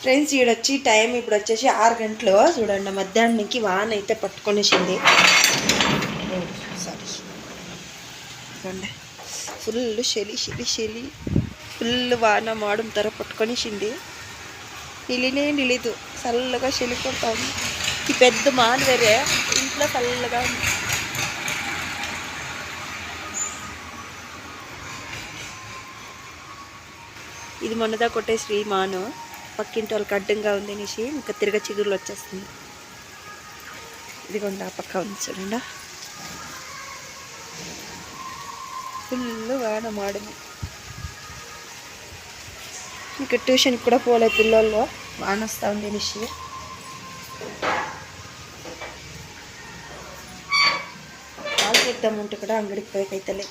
Friends ఈడొచ్చి time ఇప్పుడు వచ్చేసి 6 గంటలు చూడండి. మధ్యాహ్నానికి వాన అయితే పట్టుకొనేసింది. సారీ చూడండి, ఫుల్ చలి ఫుల్ వాన మాడం ತರ పట్టుకొనేసింది. నిలిదు చల్లగా చలి కొడతాము. ఈ పెద్ద మాన వేరే ఇంట్లో చల్లగా ఉంది. ఇది మొన్నదా కొట్టే శ్రీమాను పక్కింటి వాళ్ళకి అడ్డంగా ఉంది అనేసి ఇంకా తిరగ చిగురులు వచ్చేస్తుంది. ఇదిగోండి ఆ పక్క ఉంది చూడండి, ఫుల్ వాన మాడము. ఇంకా ట్యూషన్కి కూడా పోలే పిల్లల్లో, వాన వస్తూ ఉంది అనేసి. పాలు చేద్దామంటే కూడా అంగడికి పోయేకైతలే.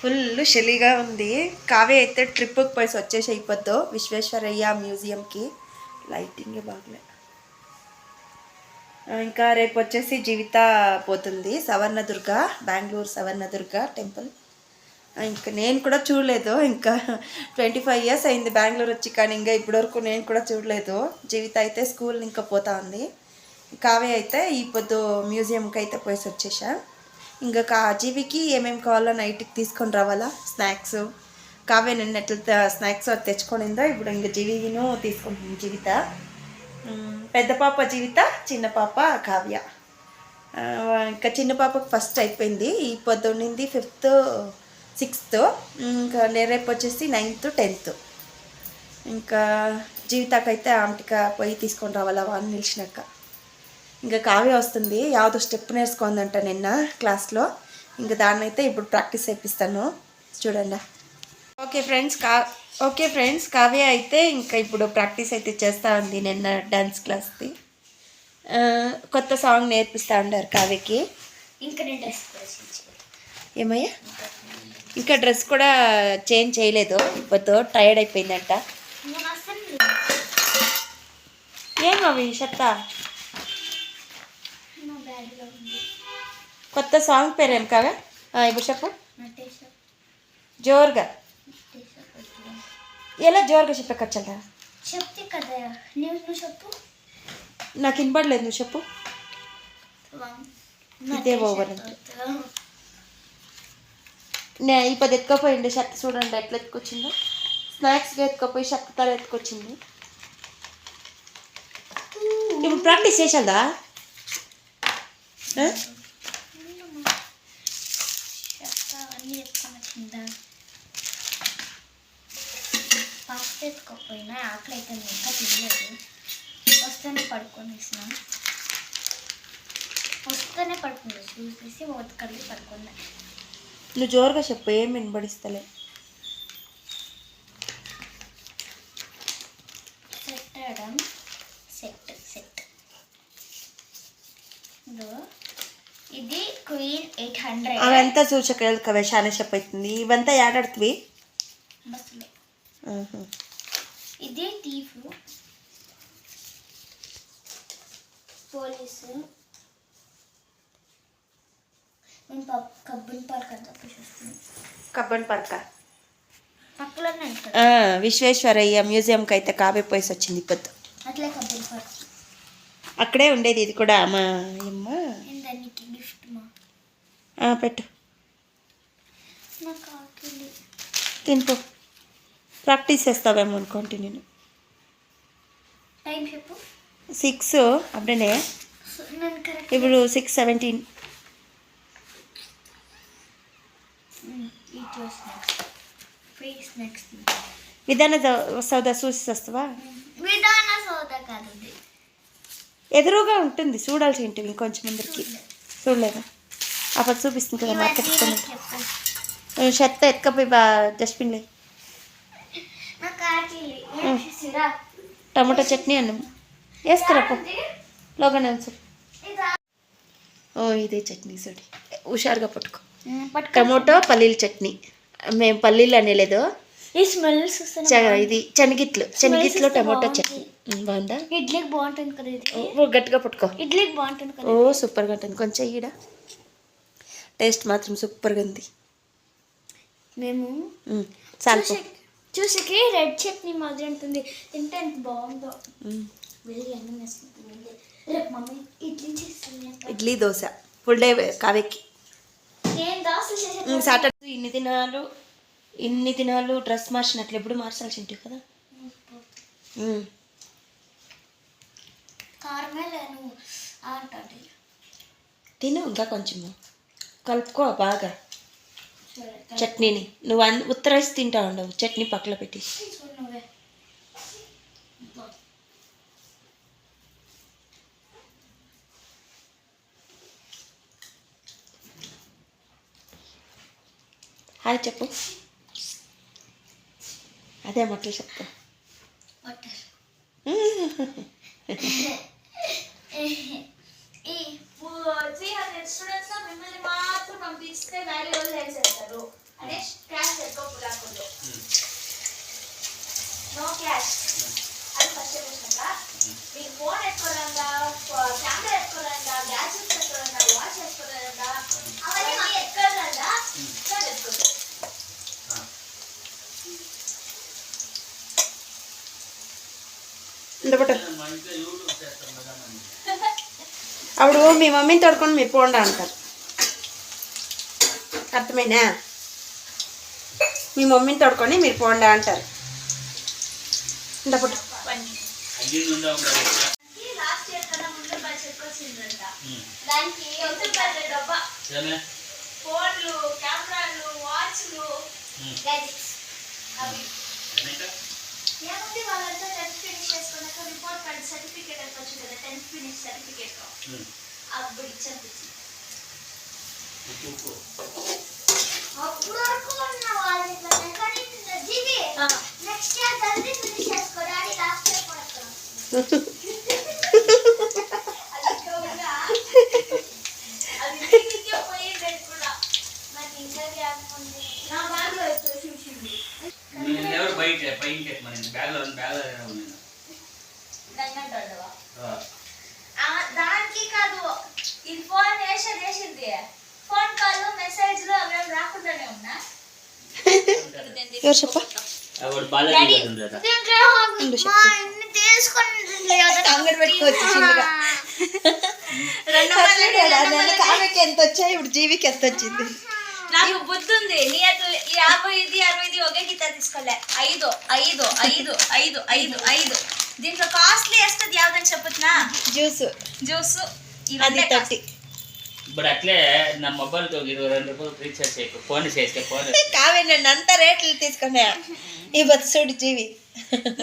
ఫుల్ చలిగా ఉంది. కావ్య అయితే ట్రిప్కి పోయి వచ్చేసి అయిపోద్దు విశ్వేశ్వరయ్య మ్యూజియంకి. లైటింగ్ బాగలే. ఇంకా రేపు వచ్చేసి జీవిత పోతుంది సవర్ణదుర్గ, బెంగళూరు సవర్ణదుర్గ టెంపుల్. ఇంకా నేను కూడా చూడలేదు. ఇంకా 25 years అయింది బెంగళూరు వచ్చి, కానీ ఇంకా ఇప్పటివరకు నేను కూడా చూడలేదు. జీవిత అయితే స్కూల్ ఇంకా పోతా ఉంది. కావ్య అయితే ఈ పొద్దు మ్యూజియంకి అయితే పోయేసి వచ్చేసా. ఇంకా జీవికి ఏమేమి కావాలో నైట్కి తీసుకొని రావాలా స్నాక్స్. కావ్య నిన్న ఎట్లా స్నాక్స్ అది తెచ్చుకొనిందో ఇప్పుడు ఇంకా జీవిను తీసుకుంటుంది. జీవిత పెద్ద పాప జీవిత, చిన్న పాప కావ్య. ఇంకా చిన్న పాపకు ఫస్ట్ అయిపోయింది. ఈ పొద్దు ఉండింది 5th 6th, ఇంకా రేపు వచ్చేసి 9th 10th. ఇంకా జీవితాకైతే ఆమెటిక పోయి తీసుకొని రావాలా వాన నిలిచినాక. ఇంకా కావ్య వస్తుంది, ಯಾವುದೋ స్టెప్ నేర్చుకుందంట నిన్న క్లాస్లో. ఇంకా దాన్ని అయితే ఇప్పుడు ప్రాక్టీస్ చేపిస్తాను చూడండి. ఓకే ఫ్రెండ్స్ కావ్య అయితే ఇంకా ఇప్పుడు ప్రాక్టీస్ అయితే చేస్తూ ఉంది. నిన్న డాన్స్ క్లాస్ది కొత్త సాంగ్ నేర్పిస్తూ ఉన్నారు కావ్యకి. ఏమయ్యా ఇంకా డ్రెస్ కూడా చేంజ్ చేయలేదు, ఇప్పుడు టైర్డ్ అయిపోయిందంట. ఏమవి చెప్తా. కొత్త సాంగ్ పేరేం కావ్య ఇప్పుడు చెప్పు జోరుగా. ఎలా జోరుగా చెప్పకచ్చా? చెప్తే కదా నువ్వు చెప్పు. నాకు వినపడలేదు, నువ్వు చెప్పు. ఇదే ఓవర్ అంటే ఇప్పుడు ఎత్తుకోపోయింది షర్ట్ చూడండి ఎట్లా ఎత్తుకొచ్చిందో. స్నాక్స్గా ఎత్తుకోపోయి షర్ట్ తల ఎత్తుకొచ్చింది. ఇప్పుడు ప్రాక్టీస్ చేసేదా? ఫాస్ట్ ఎత్తుకోపోయినా ఆకలి అయితే ఇంకా తినలేదు. వస్తేనే పడుకొని చూసేసి ఓతకల్లి పడుకున్నా. నువ్వు జోరుగా చెప్పు, ఏం వినబడిస్తలే. సెట్ ఇది క్వీన్ 800. అవంతా చూసక కవే చాలా చెప్పు అవుతుంది. ఇవంతా ఏడాడుతుంది బస్సులో. ఇది టీఫ్ పోలీసు. నేను కబ్బన్ పార్క్ అంతా చూస్తున్నాను. కబ్బన్ పార్క్ పక్కలోనే విశ్వేశ్వరయ్య మ్యూజియంకి అయితే కావ్య పోయేసి వచ్చింది ఇప్పుడు. అట్లే కబ్బన్ పార్క్ అక్కడే ఉండేది. ఇది కూడా మా అమ్మ గిఫ్ట్ పెట్టు, తినిపో. ప్రాక్టీస్ చేస్తావేమో అనుకోండి. నేను టైం చెప్పు. 6 అప్పుడే ఇప్పుడు 6:17. విధాన సౌదా చూసి వస్తావా? ఎదురుగా ఉంటుంది, చూడాల్సి ఉంటుంది. ఇంకొంచెం ముందరికి చూడలేదా? అప్పుడు చూపిస్తుంది కదా మార్కెట్. షర్ట్ ఎత్తుకపోయి డస్ట్బిన్లే. టమాటో చట్నీ అన్నం వేసుకురాపో లోగా సార్. ఇదే చట్నీ చూడి, హుషారుగా పట్టుకో. టమోటో పల్లీల చట్నీ. మేము పల్లీలు అనేలేదు, ఈ స్మెల్ ఇది శనగిట్లు టమోటో చట్నీ. బాగుందా? ఇడ్లీకి బాగుంటుంది కదా ఇది. గట్టిగా పట్టుకో. ఇడ్లీకి బాగుంటుంది కదా. ఓ సూపర్గా ఉంటుంది. కొంచెం ఈడ టేస్ట్ మాత్రం సూపర్గా ఉంది. మేము చాలు. చూసకి రెడ్ చట్నీ మాదిరి ఉంటుంది, తింటే ఎంత బాగుందో. వెళ్ళి అన్నం వేసుకుంటుంది. రేపు మమ్మీ ఇడ్లీ చేస్తుంది. ఇడ్లీ దోశ ఫుల్ డే కావేకి. నేను దోశ చేసే సాటర్డే ఇన్ని దినాలు డ్రెస్ మార్చినట్లు ఎప్పుడు మార్చాల్సి ఉంటుంది కదా. కారమే లేను అంటాడు. తిను ఇంకా కొంచెము కలుపుకో బాగా సరే చట్నీని. నువ్వు ఉత్తరేసి తింటా ఉండవు, చట్నీ పక్కన పెట్టి. నువ్వే హాయ్ చెప్పు. అదే మొట్టలు చెప్తా. వాటర్ ఈ 300 స్టూడెంట్స్ మిమ్మల్ని మాత్రం పంపిస్తే వాల్యూ చేస్తారు అంటే క్యాష్ ఎక్కువకూడదు. నో క్యాష్ అది ఫస్ట్ క్వశ్చన్. మీకు ఫోన్ ఎత్తుకోవాలందా, కెమెరా ఎత్తుకోవాలందా, గ్యాజెట్స్ ఎత్తుకోవాలందా, వాచ్ ఎత్తుకోవాలందా, అవన్నీ ఎత్తుకోవాలందా ఎత్తుకోవచ్చు. అప్పుడు మీ మమ్మీని తోడుకొని మీరు పోండా అంటారు. అర్థమైనా? మీ మమ్మీని తోడుకొని మీరు పోండా అంటారు. ఇంతప్పుడు లాస్ట్ ఇయర్ కన్నా ముందు బడ్జెట్ వచ్చిందంట. దానికి డబ్బా ఫోన్లు, కెమెరాలు, వాచ్లు, గ్యాజెట్స్ అవి ఏముంది. వాళ్ళంతా 10th ఫినిష్ చేసుకున్నాక రిపోర్ట్ కార్డ్ సర్టిఫికేట్ వచ్చి కదా, 10th ఫినిష్ సర్టిఫికేట్ అప్పుడు ఇచ్చేపించింది. అప్పుడు వరకు ఉన్న వాళ్ళు కానీ జీవి నెక్స్ట్ ఇయర్ జల్దీ ఫినిష్ చేసుకోవాలి. లాస్ట్ ఇయర్ కూడా అది నీకే పోయింది కూడా. నాకు ఇంకా గ్యాప్ ఉంది. నా బ్యాగ్లో చూసింది దానికి కాదు, ఇది ఫోన్ వేసింది. ఫోన్ కాల్ మెసేజ్లు అవేం రాకుండానే ఉన్నా. ఎవరు చెప్ప అంగడి పెట్టుకోవచ్చు చిన్నగా. కావ్యకి ఎంత వచ్చాయి, ఇప్పుడు జీవికి ఎంత వచ్చింది. నాకు బుద్ధి ఉంది. నీ 50, 60 ఒకే గీత తీసుకోలే. 5 దీంట్లో కాస్ట్లీ వేస్తుంది యావదని చెప్పుతున్నా. జ్యూస్ అది 30. ఇప్పుడు అట్లే నా మొబైల్తో 22 రూపాయలు రీఛార్జ్ చేయకు. ఫోన్ చేస్తే ఫోన్ కావ్య నన్ను అంతా రేట్లు తీసుకున్నా ఈ బస్సుడు జీవి.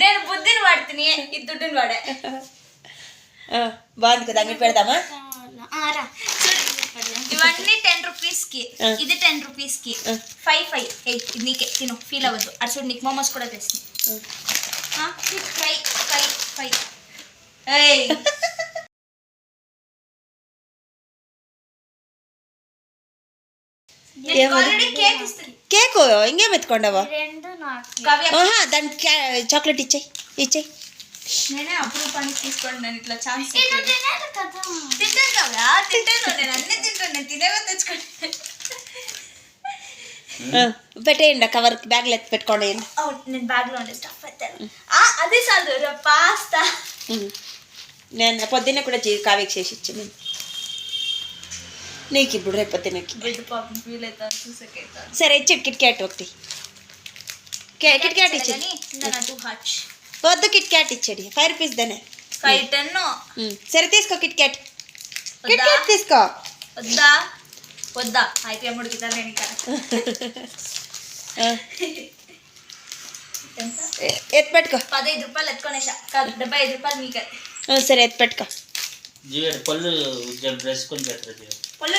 నేను బుద్ధిని వాడుతుంది, ఈ దుడ్డుని వాడే. బాగుంది కదా, అంగడి పెడదామా? ఇవన్నీ 10 రూపీస్కి, ఇది 10 రూపీస్కి. 5 ఇది నీకే తిను, ఫీల్ అవ్వద్దు. అటు చూడు నీకు మోమోస్ కూడా తెస్తుంది. 5 కేకు ఇంకేం ఎత్తుకోండావా? దానికి చాక్లెట్ ఇచ్చేయి. నేనే అప్రూపానికి తీసుకోండి. నేను ఇట్లా ఛాన్స్ తింటాను కదా, తింటాను. నేను అన్నీ తింటాను. నేను తినేవే తెచ్చుకోండి. పెట్టేయండి కవర్, బ్యాగ్లో ఎత్తి పెట్టుకోండి. నేను బ్యాగ్లో ఉండే స్టఫ్ పెట్టాను. అదే చాలు. పాస్తా నేను పొద్దున్నే కూడా కావ్యకి చేసి ఇచ్చింది. నీకు ఇప్పుడు రేపు పొద్దున్నకి ఫీల్ అవుతాను, చూసకైతాను. సరే ఇచ్చి కిట్ క్యాట్ ఒకటి. కిట్ క్యాట్ ఇచ్చింది. వద్దు, కిట్ క్యాట్ ఇచ్చాడు. 5 రూపీస్ దానే. 5, 10. సరే తీసుకో కిట్ క్యాట్. కిట్ క్యాట్ తీసుకో. వద్దా అయితే అమ్ముడికి నేను ఎత్తి పెట్టుకో. 15 రూపాయలు ఎత్తుకొనేసా కాదు, 75 రూపాయలు మీకే. సరే ఎత్తి పెట్టుకో. పళ్ళు డ్రెస్ కొని పెట్టరు. పళ్ళు